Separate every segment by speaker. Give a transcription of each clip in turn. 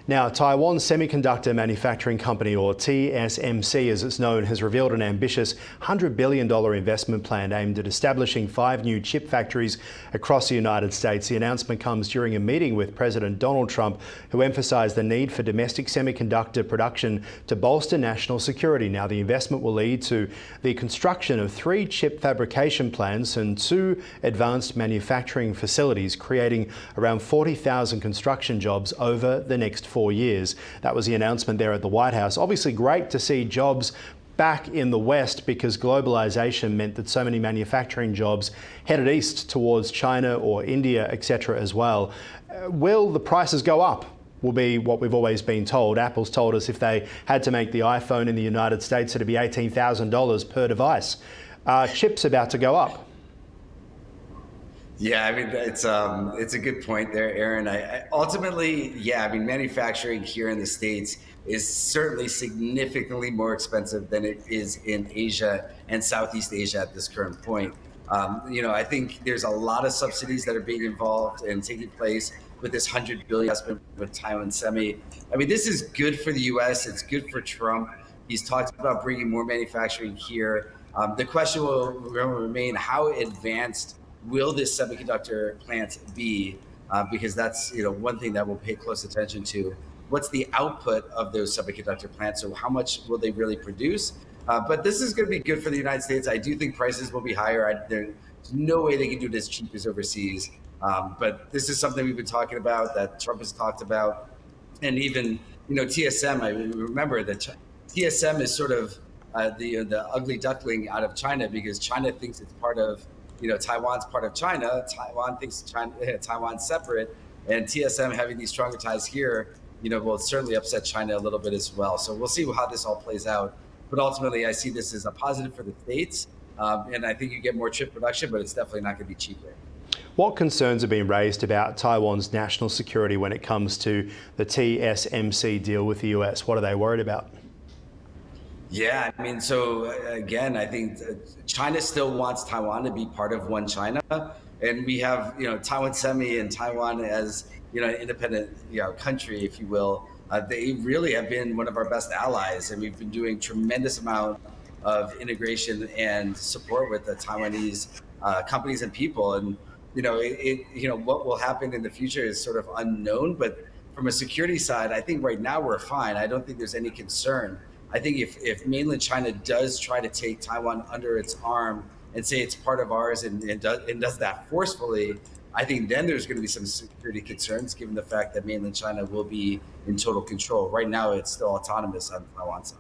Speaker 1: Now, Taiwan's Semiconductor Manufacturing Company, or TSMC as it's known, has revealed an ambitious $100 billion investment plan aimed at establishing 5 new chip factories across the United States. The announcement comes during a meeting with President Donald Trump, who emphasized the need for domestic semiconductor production to bolster national security. Now, the investment will lead to the construction of 3 chip fabrication plants and 2 advanced manufacturing facilities, creating around 40,000 construction jobs over the next 4 years. That was the announcement there at the White House. Obviously great to see jobs back in the West, because globalization meant that so many manufacturing jobs headed east towards China or India, etc. as well. Will the prices go up? Will be what we've always been told. Apple's told us if they had to make the iPhone in the United States, it'd be $18,000 per device. Chips about to go up.
Speaker 2: Yeah, I mean, it's a good point there, Aaron. Ultimately, yeah, I mean, manufacturing here in the States is certainly significantly more expensive than it is in Asia and Southeast Asia at this current point. I think there's a lot of subsidies that are being involved and taking place with this $100 billion investment with Taiwan Semi. I mean, this is good for the U.S. It's good for Trump. He's talked about bringing more manufacturing here. The question will remain, how advanced will this semiconductor plant be? Because that's one thing that we'll pay close attention to. What's the output of those semiconductor plants? So how much will they really produce? But this is going to be good for the United States. I do think prices will be higher. There's no way they can do it as cheap as overseas. But this is something we've been talking about, that Trump has talked about. And even TSM, I remember that TSM is sort of the ugly duckling out of China, because China thinks it's part of Taiwan's part of China. Taiwan thinks Taiwan's separate, and TSM having these stronger ties here, will certainly upset China a little bit as well. So we'll see how this all plays out. But ultimately, I see this as a positive for the States, and I think you get more chip production, but it's definitely not going to be cheaper.
Speaker 1: What concerns are being raised about Taiwan's national security when it comes to the TSMC deal with the US? What are they worried about?
Speaker 2: Yeah, I mean, so again, I think China still wants Taiwan to be part of one China, and we have Taiwan Semi and Taiwan as an independent country, if you will. They really have been one of our best allies, and we've been doing tremendous amount of integration and support with the Taiwanese companies and people. And what will happen in the future is sort of unknown. But from a security side, I think right now we're fine. I don't think there's any concern. I think if mainland China does try to take Taiwan under its arm and say it's part of ours and does that forcefully, I think then there's going to be some security concerns, given the fact that mainland China will be in total control. Right now, it's still autonomous on Taiwan's side.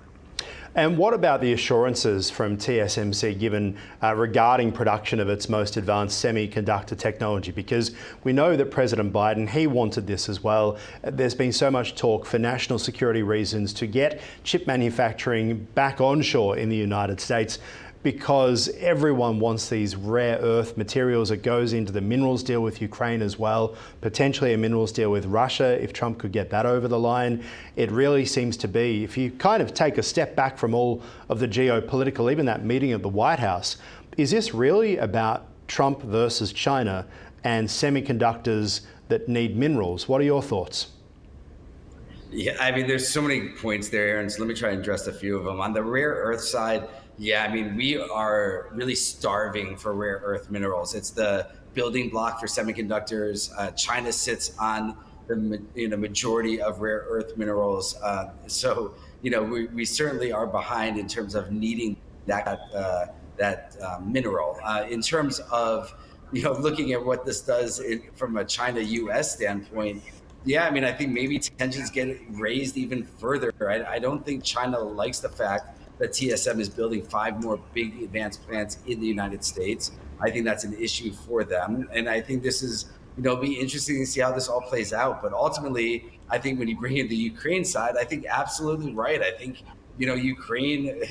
Speaker 1: And what about the assurances from TSMC given regarding production of its most advanced semiconductor technology? Because we know that President Biden, he wanted this as well. There's been so much talk for national security reasons to get chip manufacturing back onshore in the United States, because everyone wants these rare earth materials. It goes into the minerals deal with Ukraine as well, potentially a minerals deal with Russia, if Trump could get that over the line. It really seems to be, if you kind of take a step back from all of the geopolitical, even that meeting at the White House, is this really about Trump versus China and semiconductors that need minerals? What are your thoughts?
Speaker 2: Yeah, I mean, there's so many points there, Aaron, so let me try and address a few of them. On the rare earth side, yeah, I mean, we are really starving for rare earth minerals. It's the building block for semiconductors. China sits on the majority of rare earth minerals. So we certainly are behind in terms of needing that mineral. In terms of looking at what this does from a China-U.S. standpoint, yeah, I mean, I think maybe tensions get raised even further. I don't think China likes the fact that TSM is building 5 more big advanced plants in the United States. I think that's an issue for them. And I think this is, be interesting to see how this all plays out. But ultimately, I think when you bring in the Ukraine side, I think absolutely right. I think, Ukraine,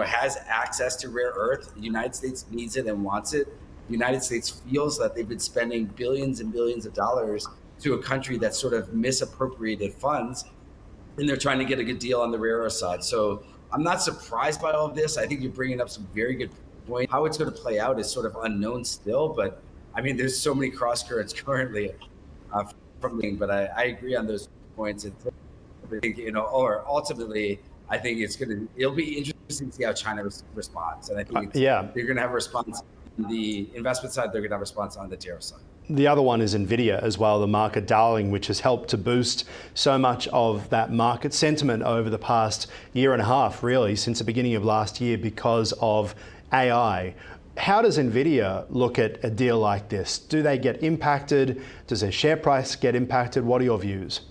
Speaker 2: has access to rare earth. The United States needs it and wants it. The United States feels that they've been spending billions and billions of dollars to a country that sort of misappropriated funds, and they're trying to get a good deal on the rare earth side. So I'm not surprised by all of this. I think you're bringing up some very good points. How it's going to play out is sort of unknown still, but I mean, there's so many cross currents currently but I agree on those points. And or ultimately, I think it'll be interesting to see how China responds. And I think
Speaker 1: Yeah.
Speaker 2: they're going to have a response on the investment side. They're going to have a response on the tariff side.
Speaker 1: The other one is Nvidia as well, the market darling, which has helped to boost so much of that market sentiment over the past year and a half, really, since the beginning of last year because of AI. How does Nvidia look at a deal like this? Do they get impacted? Does their share price get impacted? What are your views?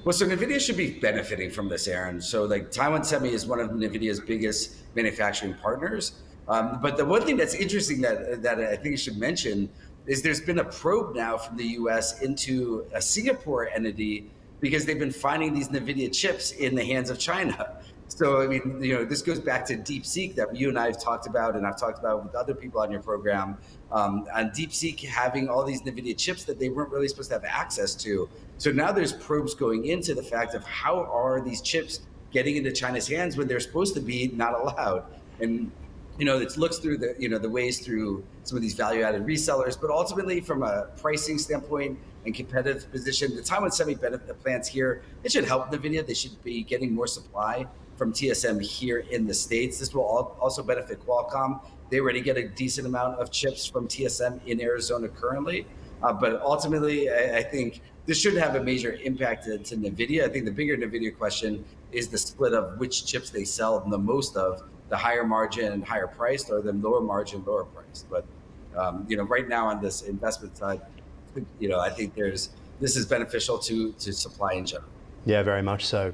Speaker 2: Well, so NVIDIA should be benefiting from this, Aaron. So like Taiwan Semi is one of NVIDIA's biggest manufacturing partners. But the one thing that's interesting that I think you should mention is there's been a probe now from the US into a Singapore entity because they've been finding these NVIDIA chips in the hands of China. So, I mean, this goes back to DeepSeek that you and I have talked about, and I've talked about with other people on your program, on DeepSeek having all these NVIDIA chips that they weren't really supposed to have access to. So now there's probes going into the fact of how are these chips getting into China's hands when they're supposed to be not allowed. And it looks through the ways through some of these value-added resellers, but ultimately from a pricing standpoint and competitive position, the Taiwan Semi benefit plants here, it should help NVIDIA. They should be getting more supply from TSM here in the States. This will also benefit Qualcomm. They already get a decent amount of chips from TSM in Arizona currently. But ultimately, I think this shouldn't have a major impact to NVIDIA. I think the bigger NVIDIA question is the split of which chips they sell the most of, the higher margin and higher priced, or the lower margin, lower priced. But right now on this investment side, I think this is beneficial to supply in general.
Speaker 1: Yeah, very much so.